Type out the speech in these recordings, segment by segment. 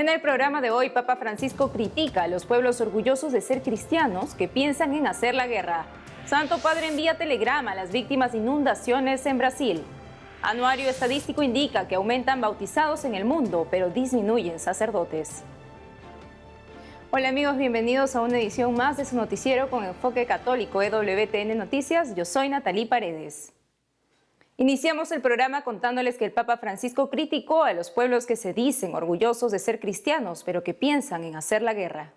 En el programa de hoy, Papa Francisco critica a los pueblos orgullosos de ser cristianos que piensan en hacer la guerra. Santo Padre envía telegrama a las víctimas de inundaciones en Brasil. Anuario estadístico indica que aumentan bautizados en el mundo, pero disminuyen sacerdotes. Hola amigos, bienvenidos a una edición más de su noticiero con enfoque católico EWTN Noticias. Yo soy Natalie Paredes. Iniciamos el programa contándoles que el Papa Francisco criticó a los pueblos que se dicen orgullosos de ser cristianos, pero que piensan en hacer la guerra.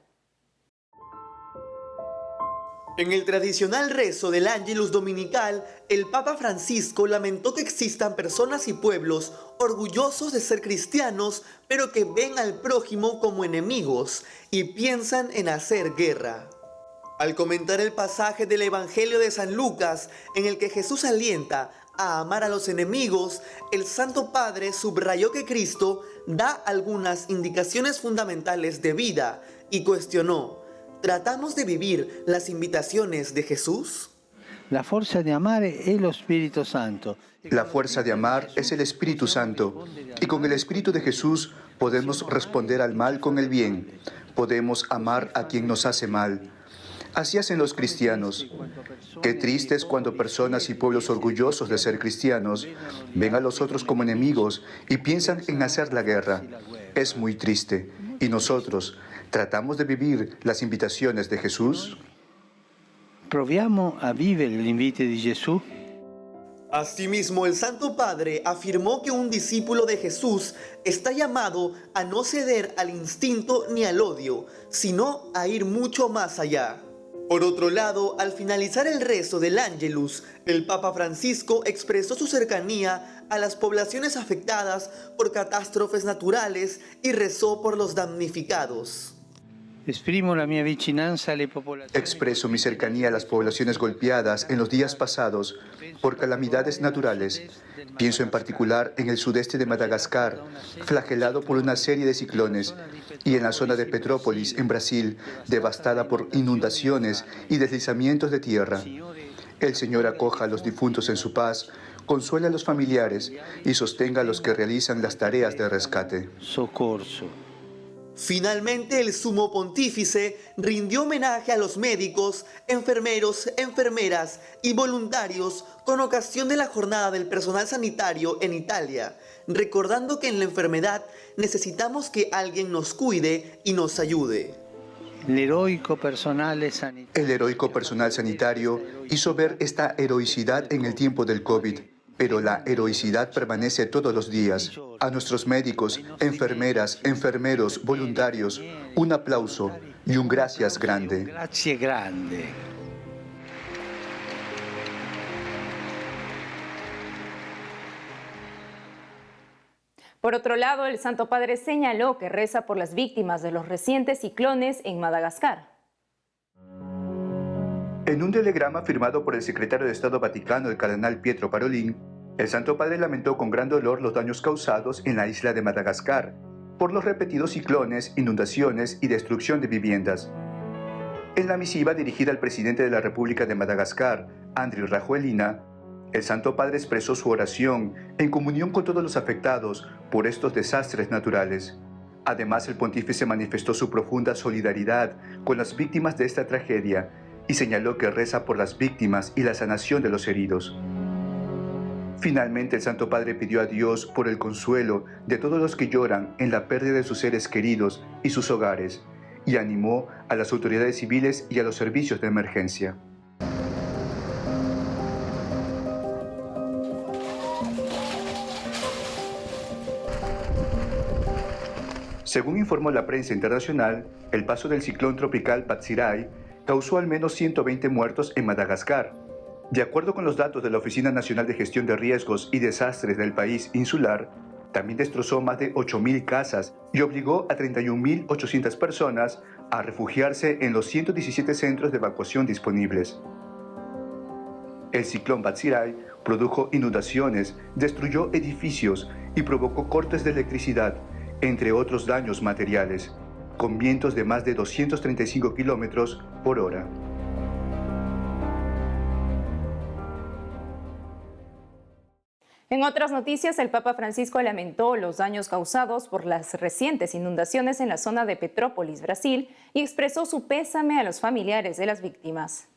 En el tradicional rezo del Ángelus Dominical, el Papa Francisco lamentó que existan personas y pueblos orgullosos de ser cristianos, pero que ven al prójimo como enemigos y piensan en hacer guerra. Al comentar el pasaje del Evangelio de San Lucas, en el que Jesús alienta a amar a los enemigos, el Santo Padre subrayó que Cristo da algunas indicaciones fundamentales de vida y cuestionó: ¿tratamos de vivir las invitaciones de Jesús? La fuerza de amar es lo Espíritu Santo. La fuerza de amar es el Espíritu Santo, y con el Espíritu de Jesús podemos responder al mal con el bien. Podemos amar a quien nos hace mal. Así hacen los cristianos. Qué triste es cuando personas y pueblos orgullosos de ser cristianos ven a los otros como enemigos y piensan en hacer la guerra. Es muy triste. ¿Y nosotros tratamos de vivir las invitaciones de Jesús? Proviamo a vivere l'invito di Gesù. Asimismo, el Santo Padre afirmó que un discípulo de Jesús está llamado a no ceder al instinto ni al odio, sino a ir mucho más allá. Por otro lado, al finalizar el rezo del Ángelus, el Papa Francisco expresó su cercanía a las poblaciones afectadas por catástrofes naturales y rezó por los damnificados. Expreso mi cercanía a las poblaciones golpeadas en los días pasados por calamidades naturales. Pienso en particular en el sudeste de Madagascar, flagelado por una serie de ciclones, y en la zona de Petrópolis, en Brasil, devastada por inundaciones y deslizamientos de tierra. El Señor acoja a los difuntos en su paz, consuela a los familiares y sostenga a los que realizan las tareas de rescate. Socorso. Finalmente, el Sumo Pontífice rindió homenaje a los médicos, enfermeros, enfermeras y voluntarios con ocasión de la Jornada del Personal Sanitario en Italia, recordando que en la enfermedad necesitamos que alguien nos cuide y nos ayude. El heroico personal sanitario hizo ver esta heroicidad en el tiempo del COVID, pero la heroicidad permanece todos los días. A nuestros médicos, enfermeras, enfermeros, voluntarios, un aplauso y un gracias grande. Gracias grande. Por otro lado, el Santo Padre señaló que reza por las víctimas de los recientes ciclones en Madagascar. En un telegrama firmado por el secretario de Estado Vaticano, el cardenal Pietro Parolin, el Santo Padre lamentó con gran dolor los daños causados en la isla de Madagascar por los repetidos ciclones, inundaciones y destrucción de viviendas. En la misiva dirigida al presidente de la República de Madagascar, Andry Rajoelina, el Santo Padre expresó su oración en comunión con todos los afectados por estos desastres naturales. Además, el pontífice manifestó su profunda solidaridad con las víctimas de esta tragedia y señaló que reza por las víctimas y la sanación de los heridos. Finalmente, el Santo Padre pidió a Dios por el consuelo de todos los que lloran en la pérdida de sus seres queridos y sus hogares, y animó a las autoridades civiles y a los servicios de emergencia. Según informó la prensa internacional, el paso del ciclón tropical Batsirai causó al menos 120 muertos en Madagascar. De acuerdo con los datos de la Oficina Nacional de Gestión de Riesgos y Desastres del país insular, también destrozó más de 8.000 casas y obligó a 31.800 personas a refugiarse en los 117 centros de evacuación disponibles. El ciclón Batsirai produjo inundaciones, destruyó edificios y provocó cortes de electricidad, entre otros daños materiales, con vientos de más de 235 kilómetros por hora. En otras noticias, el Papa Francisco lamentó los daños causados por las recientes inundaciones en la zona de Petrópolis, Brasil, y expresó su pésame a los familiares de las víctimas.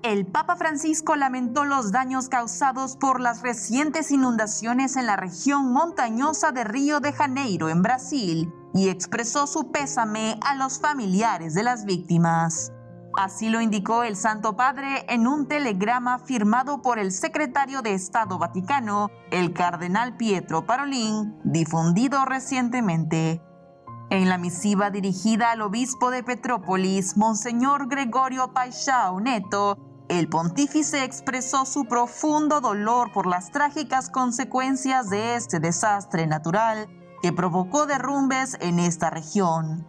El Papa Francisco lamentó los daños causados por las recientes inundaciones en la región montañosa de Río de Janeiro, en Brasil, y expresó su pésame a los familiares de las víctimas. Así lo indicó el Santo Padre en un telegrama firmado por el secretario de Estado Vaticano, el cardenal Pietro Parolin, difundido recientemente. En la misiva dirigida al obispo de Petrópolis, Monseñor Gregorio Paixão Neto, el pontífice expresó su profundo dolor por las trágicas consecuencias de este desastre natural que provocó derrumbes en esta región.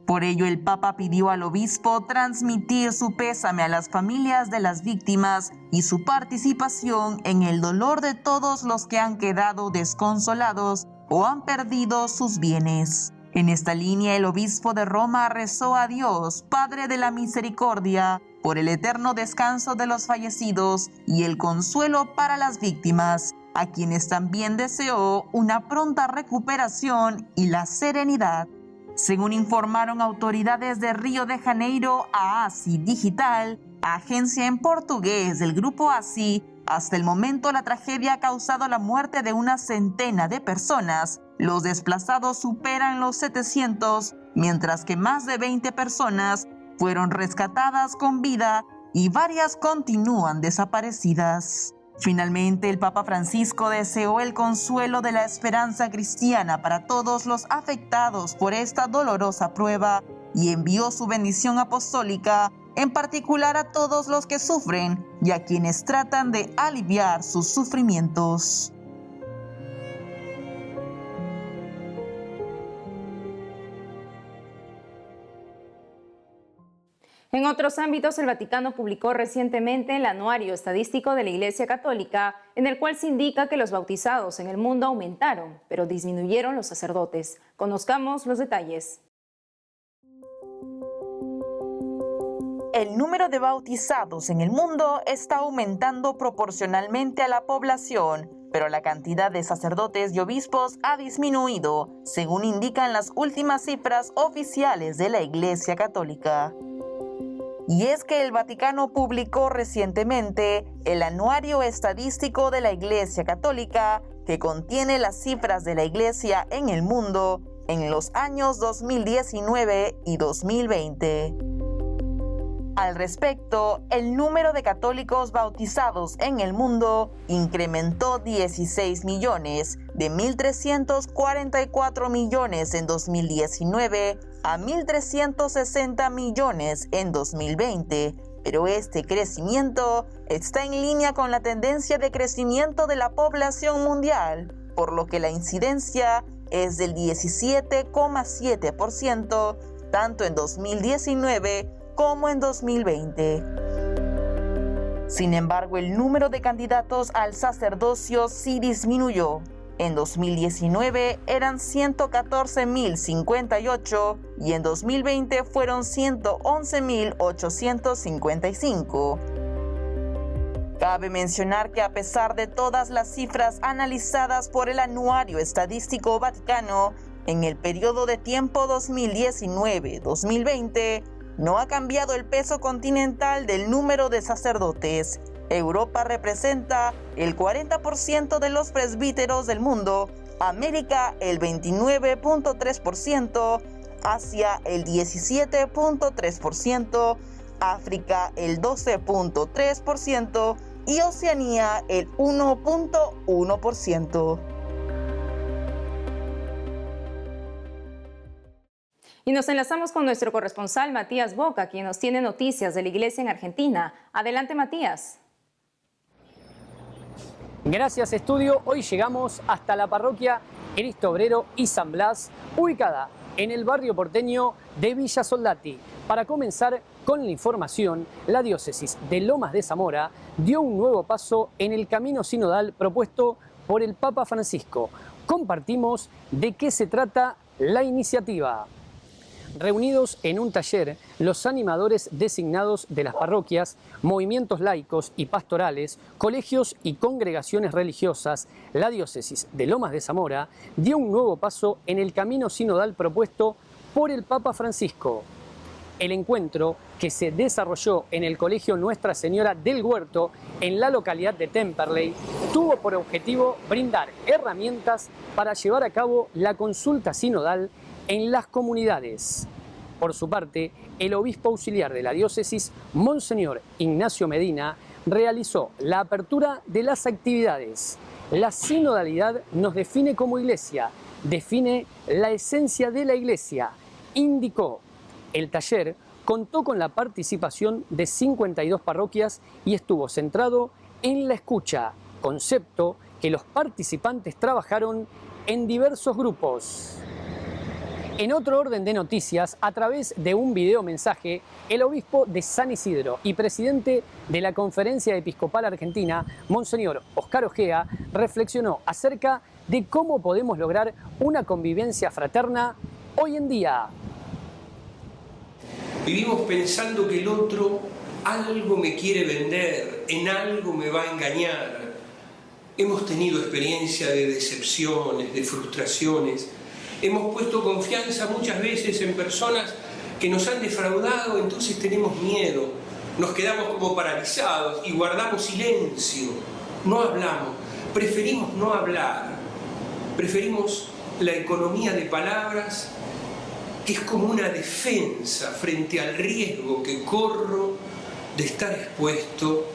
Por ello, el Papa pidió al obispo transmitir su pésame a las familias de las víctimas y su participación en el dolor de todos los que han quedado desconsolados o han perdido sus bienes. En esta línea, el obispo de Roma rezó a Dios, Padre de la Misericordia, por el eterno descanso de los fallecidos y el consuelo para las víctimas, a quienes también deseó una pronta recuperación y la serenidad. Según informaron autoridades de Río de Janeiro a ASI Digital, agencia en portugués del grupo ASI, hasta el momento la tragedia ha causado la muerte de una centena de personas. Los desplazados superan los 700, mientras que más de 20 personas fueron rescatadas con vida y varias continúan desaparecidas. Finalmente, el Papa Francisco deseó el consuelo de la esperanza cristiana para todos los afectados por esta dolorosa prueba y envió su bendición apostólica, en particular a todos los que sufren y a quienes tratan de aliviar sus sufrimientos. En otros ámbitos, el Vaticano publicó recientemente el Anuario Estadístico de la Iglesia Católica, en el cual se indica que los bautizados en el mundo aumentaron, pero disminuyeron los sacerdotes. Conozcamos los detalles. El número de bautizados en el mundo está aumentando proporcionalmente a la población, pero la cantidad de sacerdotes y obispos ha disminuido, según indican las últimas cifras oficiales de la Iglesia Católica. Y es que el Vaticano publicó recientemente el Anuario Estadístico de la Iglesia Católica, que contiene las cifras de la Iglesia en el mundo en los años 2019 y 2020. Al respecto, el número de católicos bautizados en el mundo incrementó 16 millones, de 1.344 millones en 2019 a 1.360 millones en 2020, pero este crecimiento está en línea con la tendencia de crecimiento de la población mundial, por lo que la incidencia es del 17,7%, tanto en 2019 como en 2020. Sin embargo, el número de candidatos al sacerdocio sí disminuyó. En 2019 eran 114.058 y en 2020 fueron 111.855. Cabe mencionar que a pesar de todas las cifras analizadas por el Anuario Estadístico Vaticano, en el periodo de tiempo 2019-2020, no ha cambiado el peso continental del número de sacerdotes. Europa representa el 40% de los presbíteros del mundo, América el 29,3%, Asia el 17,3%, África el 12,3% y Oceanía el 1,1%. Y nos enlazamos con nuestro corresponsal Matías Boca, quien nos tiene noticias de la iglesia en Argentina. Adelante, Matías. Gracias, estudio. Hoy llegamos hasta la parroquia Cristo Obrero y San Blas, ubicada en el barrio porteño de Villa Soldati. Para comenzar con la información, la diócesis de Lomas de Zamora dio un nuevo paso en el camino sinodal propuesto por el Papa Francisco. Compartimos de qué se trata la iniciativa. Reunidos en un taller, los animadores designados de las parroquias, movimientos laicos y pastorales, colegios y congregaciones religiosas, la diócesis de Lomas de Zamora dio un nuevo paso en el camino sinodal propuesto por el Papa Francisco. El encuentro, que se desarrolló en el Colegio Nuestra Señora del Huerto, en la localidad de Temperley, tuvo por objetivo brindar herramientas para llevar a cabo la consulta sinodal en las comunidades. Por su parte, el obispo auxiliar de la diócesis, Monseñor Ignacio Medina, realizó la apertura de las actividades. La sinodalidad nos define como iglesia, define la esencia de la iglesia, indicó. El taller contó con la participación de 52 parroquias y estuvo centrado en la escucha, concepto que los participantes trabajaron en diversos grupos. En otro orden de noticias, a través de un videomensaje, el obispo de San Isidro y presidente de la Conferencia Episcopal Argentina, Monseñor Oscar Ojea, reflexionó acerca de cómo podemos lograr una convivencia fraterna hoy en día. Vivimos pensando que el otro algo me quiere vender, en algo me va a engañar. Hemos tenido experiencia de decepciones, de frustraciones. Hemos puesto confianza muchas veces en personas que nos han defraudado, entonces tenemos miedo. Nos quedamos como paralizados y guardamos silencio. No hablamos, preferimos no hablar. Preferimos la economía de palabras, que es como una defensa frente al riesgo que corro de estar expuesto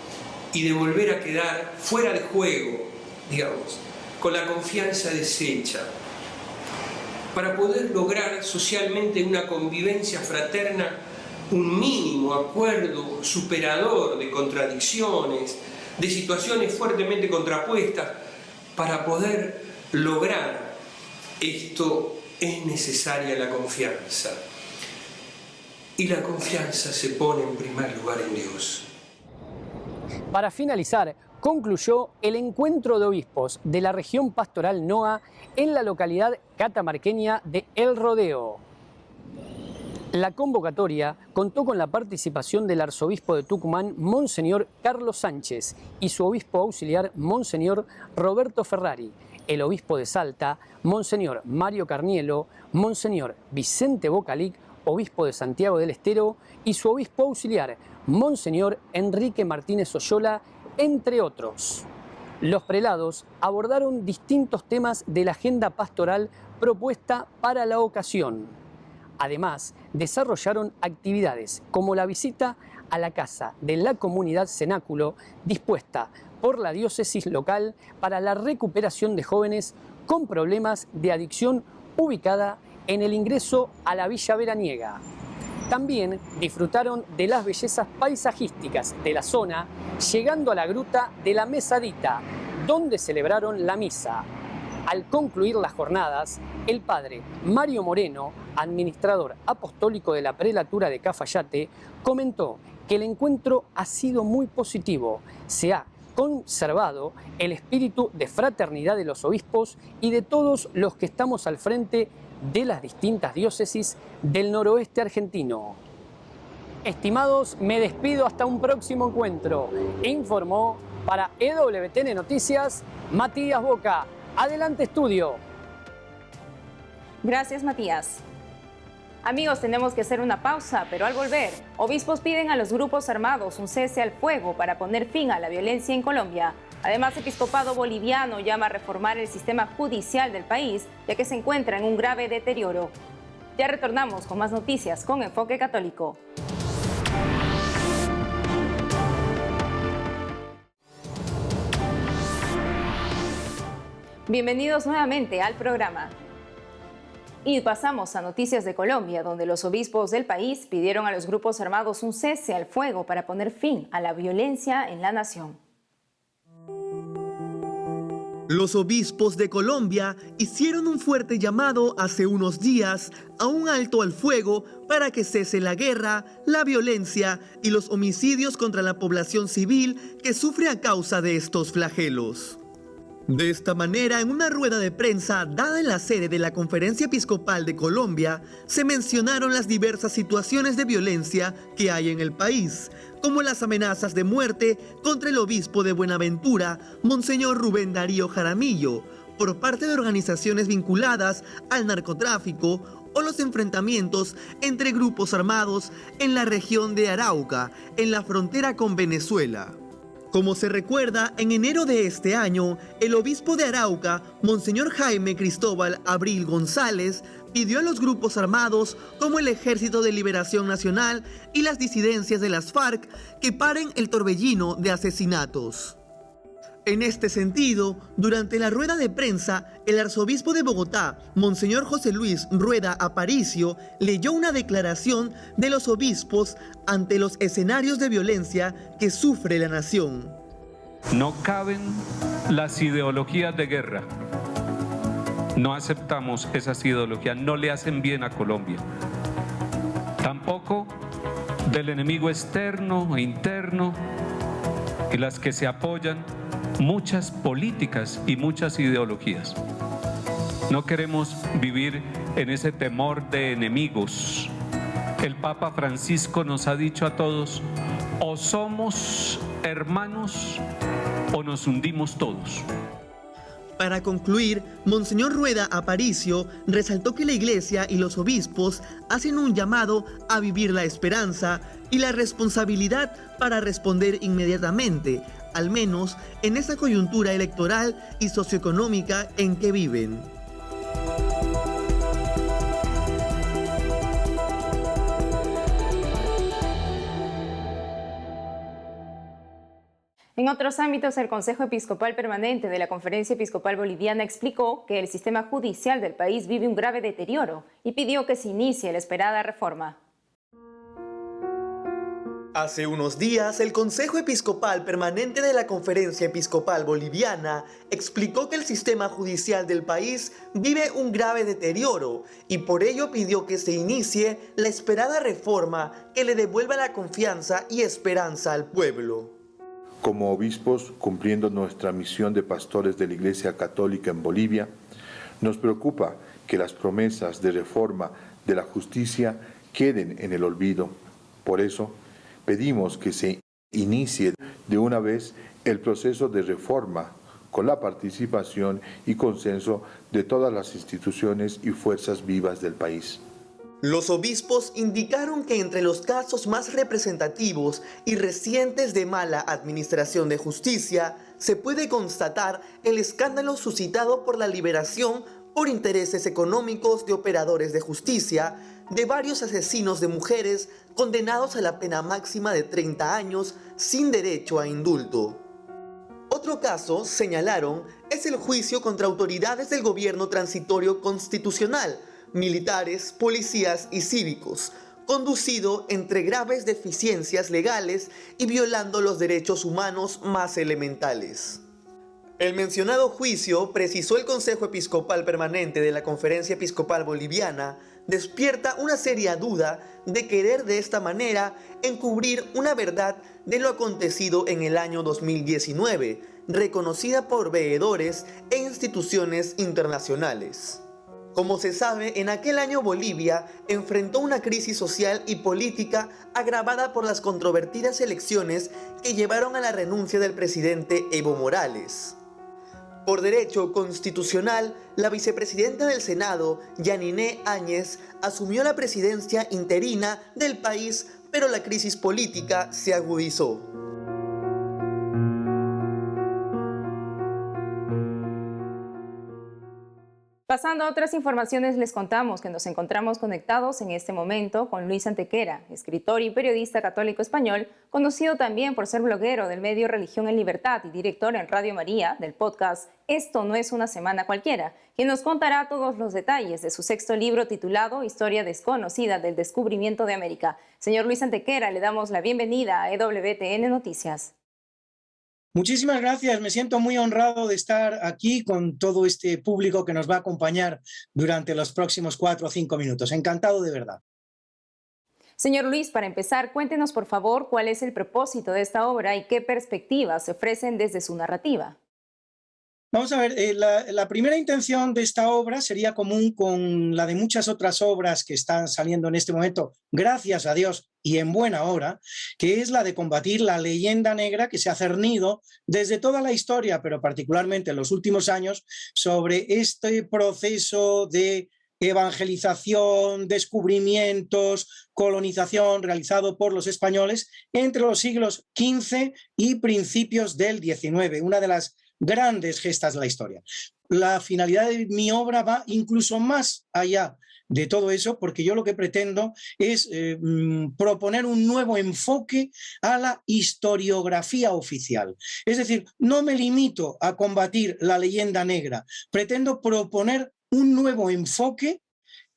y de volver a quedar fuera de juego, digamos, con la confianza deshecha. Para poder lograr socialmente una convivencia fraterna, un mínimo acuerdo superador de contradicciones, de situaciones fuertemente contrapuestas, para poder lograr esto es necesaria la confianza. Y la confianza se pone en primer lugar en Dios. Para finalizar, concluyó el encuentro de obispos de la región pastoral NOA en la localidad catamarqueña de El Rodeo. La convocatoria contó con la participación del arzobispo de Tucumán, Monseñor Carlos Sánchez, y su obispo auxiliar, Monseñor Roberto Ferrari, el obispo de Salta, Monseñor Mario Carnielo, Monseñor Vicente Bocalic, obispo de Santiago del Estero, y su obispo auxiliar, Monseñor Enrique Martínez Oyola, entre otros. Los prelados abordaron distintos temas de la agenda pastoral propuesta para la ocasión. Además, desarrollaron actividades como la visita a la casa de la comunidad Cenáculo, dispuesta por la diócesis local para la recuperación de jóvenes con problemas de adicción, ubicada en el ingreso a la Villa Veraniega. También disfrutaron de las bellezas paisajísticas de la zona, llegando a la gruta de la Mesadita, donde celebraron la misa. Al concluir las jornadas, el padre Mario Moreno, administrador apostólico de la prelatura de Cafayate, comentó que el encuentro ha sido muy positivo. Se ha conservado el espíritu de fraternidad de los obispos y de todos los que estamos al frente de las distintas diócesis del noroeste argentino. Estimados, me despido hasta un próximo encuentro. Informó para EWTN Noticias, Matías Boca. Adelante, estudio. Gracias, Matías. Amigos, tenemos que hacer una pausa, pero al volver, obispos piden a los grupos armados un cese al fuego para poner fin a la violencia en Colombia. Además, Episcopado boliviano llama a reformar el sistema judicial del país, ya que se encuentra en un grave deterioro. Ya retornamos con más noticias con Enfoque Católico. Bienvenidos nuevamente al programa. Y pasamos a noticias de Colombia, donde los obispos del país pidieron a los grupos armados un cese al fuego para poner fin a la violencia en la nación. Los obispos de Colombia hicieron un fuerte llamado hace unos días a un alto al fuego para que cese la guerra, la violencia y los homicidios contra la población civil que sufre a causa de estos flagelos. De esta manera, en una rueda de prensa dada en la sede de la Conferencia Episcopal de Colombia, se mencionaron las diversas situaciones de violencia que hay en el país, como las amenazas de muerte contra el obispo de Buenaventura, Monseñor Rubén Darío Jaramillo, por parte de organizaciones vinculadas al narcotráfico o los enfrentamientos entre grupos armados en la región de Arauca, en la frontera con Venezuela. Como se recuerda, en enero de este año, el obispo de Arauca, Monseñor Jaime Cristóbal Abril González, pidió a los grupos armados como el Ejército de Liberación Nacional y las disidencias de las FARC que paren el torbellino de asesinatos. En este sentido, durante la rueda de prensa, el arzobispo de Bogotá, Monseñor José Luis Rueda Aparicio, leyó una declaración de los obispos ante los escenarios de violencia que sufre la nación. No caben las ideologías de guerra. No aceptamos esas ideologías, no le hacen bien a Colombia. Tampoco del enemigo externo e interno y las que se apoyan muchas políticas y muchas ideologías. No queremos vivir en ese temor de enemigos. El Papa Francisco nos ha dicho a todos, o somos hermanos o nos hundimos todos. Para concluir, Monseñor Rueda Aparicio resaltó que la Iglesia y los obispos hacen un llamado a vivir la esperanza y la responsabilidad para responder inmediatamente, al menos en esa coyuntura electoral y socioeconómica en que viven. En otros ámbitos, el Consejo Episcopal Permanente de la Conferencia Episcopal Boliviana explicó que el sistema judicial del país vive un grave deterioro y pidió que se inicie la esperada reforma. Hace unos días, el Consejo Episcopal Permanente de la Conferencia Episcopal Boliviana explicó que el sistema judicial del país vive un grave deterioro y por ello pidió que se inicie la esperada reforma que le devuelva la confianza y esperanza al pueblo. Como obispos, cumpliendo nuestra misión de pastores de la Iglesia Católica en Bolivia, nos preocupa que las promesas de reforma de la justicia queden en el olvido. Por eso, pedimos que se inicie de una vez el proceso de reforma con la participación y consenso de todas las instituciones y fuerzas vivas del país. Los obispos indicaron que entre los casos más representativos y recientes de mala administración de justicia, se puede constatar el escándalo suscitado por la liberación por intereses económicos de operadores de justicia de varios asesinos de mujeres condenados a la pena máxima de 30 años sin derecho a indulto. Otro caso, señalaron, es el juicio contra autoridades del gobierno transitorio constitucional, militares, policías y cívicos, conducido entre graves deficiencias legales y violando los derechos humanos más elementales. El mencionado juicio, precisó el Consejo Episcopal Permanente de la Conferencia Episcopal Boliviana, despierta una seria duda de querer de esta manera encubrir una verdad de lo acontecido en el año 2019, reconocida por veedores e instituciones internacionales. Como se sabe, en aquel año Bolivia enfrentó una crisis social y política agravada por las controvertidas elecciones que llevaron a la renuncia del presidente Evo Morales. Por derecho constitucional, la vicepresidenta del Senado, Yanine Áñez, asumió la presidencia interina del país, pero la crisis política se agudizó. Pasando a otras informaciones, les contamos que nos encontramos conectados en este momento con Luis Antequera, escritor y periodista católico español, conocido también por ser bloguero del medio Religión en Libertad y director en Radio María del podcast Esto no es una semana cualquiera, quien nos contará todos los detalles de su sexto libro titulado Historia desconocida del descubrimiento de América. Señor Luis Antequera, le damos la bienvenida a EWTN Noticias. Muchísimas gracias, me siento muy honrado de estar aquí con todo este público que nos va a acompañar durante los próximos 4 o 5 minutos. Encantado de verdad. Señor Luis, para empezar, cuéntenos por favor cuál es el propósito de esta obra y qué perspectivas se ofrecen desde su narrativa. Vamos a ver, la primera intención de esta obra sería común con la de muchas otras obras que están saliendo en este momento, gracias a Dios y en buena hora, que es la de combatir la leyenda negra que se ha cernido desde toda la historia, pero particularmente en los últimos años, sobre este proceso de evangelización, descubrimientos, colonización realizado por los españoles entre los siglos XV y principios del XIX, una de las grandes gestas de la historia. La finalidad de mi obra va incluso más allá de todo eso, porque yo lo que pretendo es proponer un nuevo enfoque a la historiografía oficial. Es decir, no me limito a combatir la leyenda negra, pretendo proponer un nuevo enfoque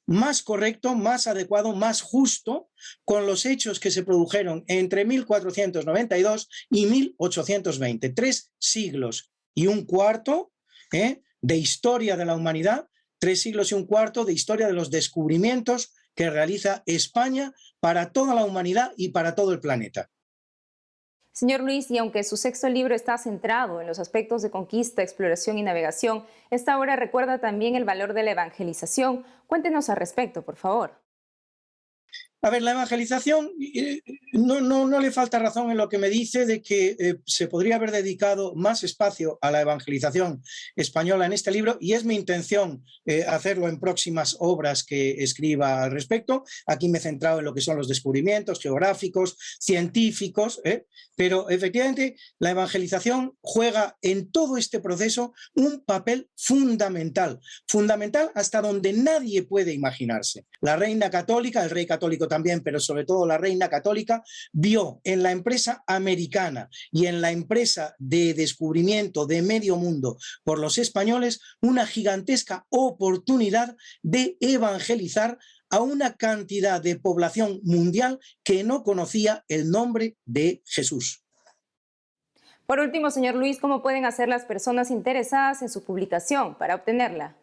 más correcto, más adecuado, más justo con los hechos que se produjeron entre 1492 y 1820, 3 siglos y un cuarto de historia de la humanidad, 3 siglos y un cuarto de historia de los descubrimientos que realiza España para toda la humanidad y para todo el planeta. Señor Luis, y aunque su sexto libro está centrado en los aspectos de conquista, exploración y navegación, esta obra recuerda también el valor de la evangelización. Cuéntenos al respecto, por favor. A ver, la evangelización, no le falta razón en lo que me dice de que se podría haber dedicado más espacio a la evangelización española en este libro, y es mi intención hacerlo en próximas obras que escriba al respecto. Aquí me he centrado en lo que son los descubrimientos geográficos, científicos, pero efectivamente la evangelización juega en todo este proceso un papel fundamental, fundamental hasta donde nadie puede imaginarse. La reina católica, el rey católico también, pero sobre todo la reina católica, vio en la empresa americana y en la empresa de descubrimiento de medio mundo por los españoles una gigantesca oportunidad de evangelizar a una cantidad de población mundial que no conocía el nombre de Jesús. Por último, señor Luis, ¿cómo pueden hacer las personas interesadas en su publicación para obtenerla?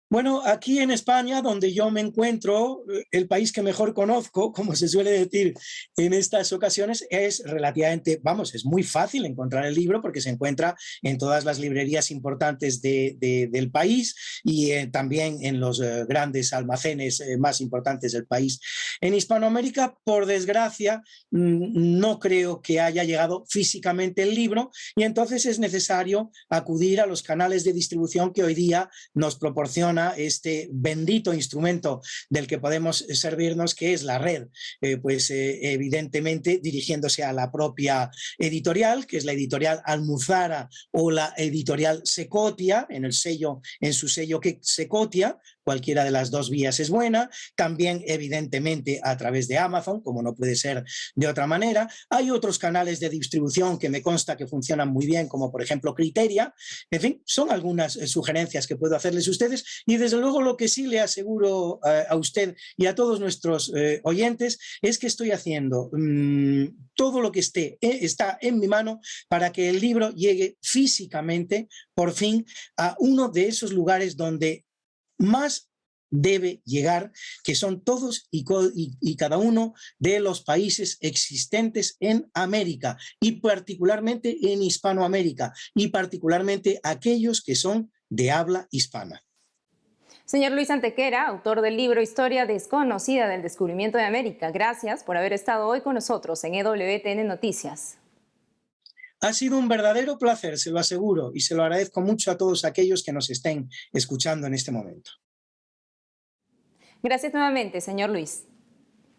Bueno, aquí en España, donde yo me encuentro, el país que mejor conozco, como se suele decir en estas ocasiones, es relativamente, es muy fácil encontrar el libro porque se encuentra en todas las librerías importantes del país y también en los grandes almacenes más importantes del país. En Hispanoamérica, por desgracia, no creo que haya llegado físicamente el libro, y entonces es necesario acudir a los canales de distribución que hoy día nos proporciona este bendito instrumento del que podemos servirnos, que es la red. Evidentemente dirigiéndose a la propia editorial, que es la editorial Almuzara o la editorial Secotia, en su sello que Secotia, cualquiera de las dos vías es buena. También evidentemente a través de Amazon, como no puede ser de otra manera. Hay otros canales de distribución que me consta que funcionan muy bien, como por ejemplo Criteria. En fin, son algunas sugerencias que puedo hacerles a ustedes, y desde luego lo que sí le aseguro a usted y a todos nuestros oyentes es que estoy haciendo todo lo que está en mi mano para que el libro llegue físicamente, por fin, a uno de esos lugares donde más debe llegar, que son todos y cada uno de los países existentes en América, y particularmente en Hispanoamérica, y particularmente aquellos que son de habla hispana. Señor Luis Antequera, autor del libro Historia desconocida del descubrimiento de América, gracias por haber estado hoy con nosotros en EWTN Noticias. Ha sido un verdadero placer, se lo aseguro, y se lo agradezco mucho a todos aquellos que nos estén escuchando en este momento. Gracias nuevamente, señor Luis.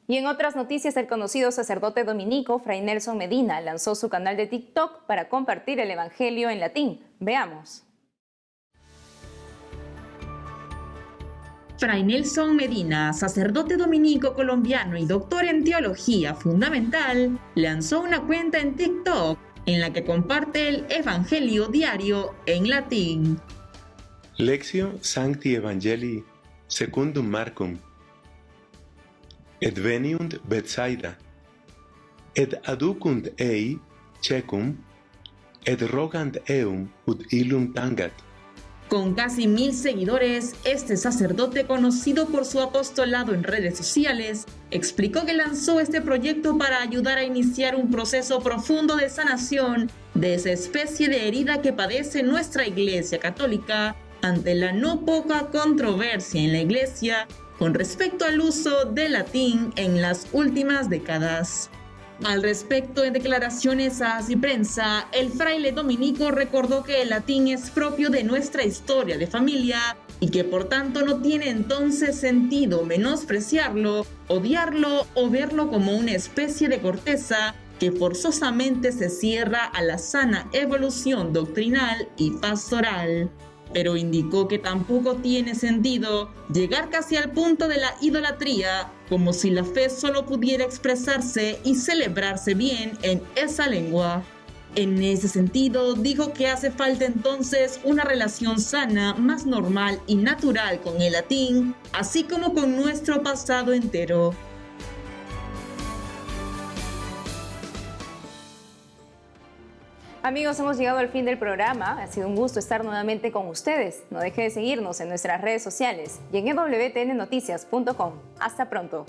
Y en otras noticias, el conocido sacerdote dominico, Fray Nelson Medina, lanzó su canal de TikTok para compartir el Evangelio en latín. Veamos. Fray Nelson Medina, sacerdote dominico colombiano y doctor en teología fundamental, lanzó una cuenta en TikTok en la que comparte el Evangelio diario en latín. Lectio Sancti Evangelii secundum Marcum. Et veniunt Betsaida, et aducunt ei cecum, et rogant eum ut illum tangat. Con casi 1000 seguidores, este sacerdote, conocido por su apostolado en redes sociales, explicó que lanzó este proyecto para ayudar a iniciar un proceso profundo de sanación de esa especie de herida que padece nuestra Iglesia Católica ante la no poca controversia en la Iglesia con respecto al uso del latín en las últimas décadas. Al respecto, en declaraciones a Así Prensa, el fraile dominico recordó que el latín es propio de nuestra historia de familia y que por tanto no tiene entonces sentido menospreciarlo, odiarlo o verlo como una especie de corteza que forzosamente se cierra a la sana evolución doctrinal y pastoral. Pero indicó que tampoco tiene sentido llegar casi al punto de la idolatría, como si la fe solo pudiera expresarse y celebrarse bien en esa lengua. En ese sentido, dijo que hace falta entonces una relación sana, más normal y natural con el latín, así como con nuestro pasado entero. Amigos, hemos llegado al fin del programa. Ha sido un gusto estar nuevamente con ustedes. No deje de seguirnos en nuestras redes sociales y en wtnnoticias.com. Hasta pronto.